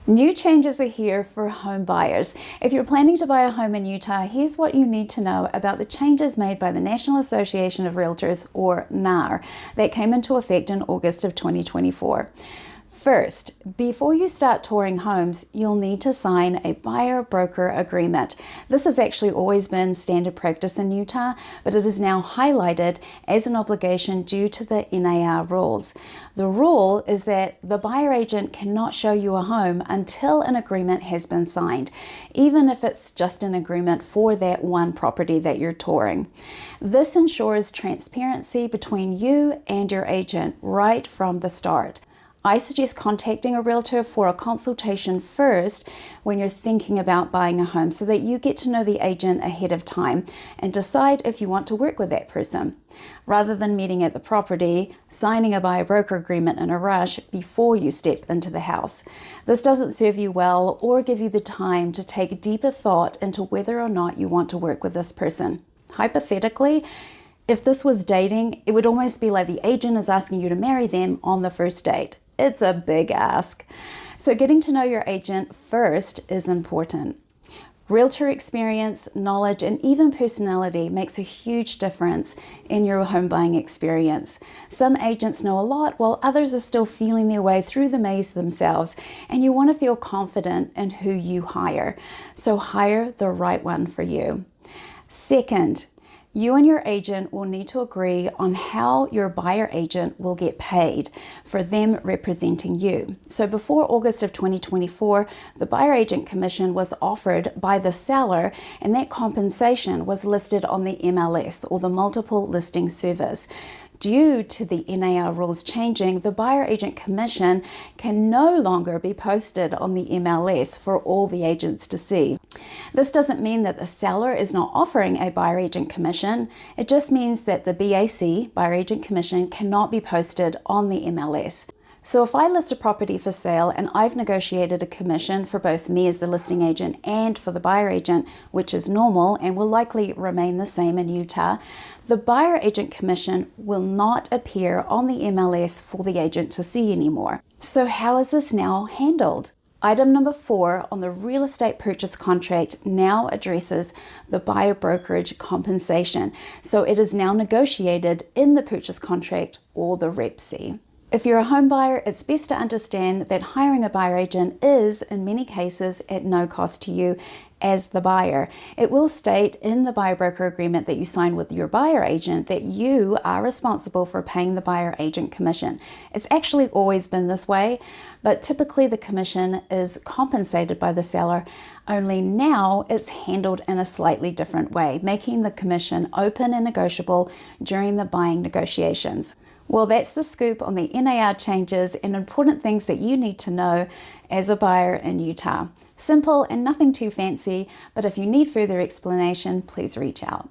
New changes are here for home buyers. If you're planning to buy a home in Utah, here's what you need to know about the changes made by the National Association of Realtors, or NAR, that came into effect in August of 2024. First, before you start touring homes, you'll need to sign a buyer-broker agreement. This has actually always been standard practice in Utah, but it is now highlighted as an obligation due to the NAR rules. The rule is that the buyer agent cannot show you a home until an agreement has been signed, even if it's just an agreement for that one property that you're touring. This ensures transparency between you and your agent right from the start. I suggest contacting a realtor for a consultation first when you're thinking about buying a home so that you get to know the agent ahead of time and decide if you want to work with that person, rather than meeting at the property, signing a buyer-broker agreement in a rush before you step into the house. This doesn't serve you well or give you the time to take deeper thought into whether or not you want to work with this person. Hypothetically, if this was dating, it would almost be like the agent is asking you to marry them on the first date. It's a big ask. So getting to know your agent first is important. Realtor experience, knowledge, and even personality makes a huge difference in your home buying experience. Some agents know a lot while others are still feeling their way through the maze themselves, and you want to feel confident in who you hire. So hire the right one for you. Second, you and your agent will need to agree on how your buyer agent will get paid for them representing you. So before August of 2024, the buyer agent commission was offered by the seller, and that compensation was listed on the MLS, or the Multiple Listing Service. Due to the NAR rules changing, the buyer agent commission can no longer be posted on the MLS for all the agents to see. This doesn't mean that the seller is not offering a buyer agent commission. It just means that the BAC, buyer agent commission, cannot be posted on the MLS. So if I list a property for sale and I've negotiated a commission for both me as the listing agent and for the buyer agent, which is normal and will likely remain the same in Utah, the buyer agent commission will not appear on the MLS for the agent to see anymore. So how is this now handled? Item number 4 on the real estate purchase contract now addresses the buyer brokerage compensation. So it is now negotiated in the purchase contract or the Rep C. If you're a home buyer, it's best to understand that hiring a buyer agent is, in many cases, at no cost to you as the buyer. It will state in the buyer broker agreement that you sign with your buyer agent that you are responsible for paying the buyer agent commission. It's actually always been this way, but typically the commission is compensated by the seller, only now it's handled in a slightly different way, making the commission open and negotiable during the buying negotiations. Well, that's the scoop on the NAR changes and important things that you need to know as a buyer in Utah. Simple and nothing too fancy, but if you need further explanation, please reach out.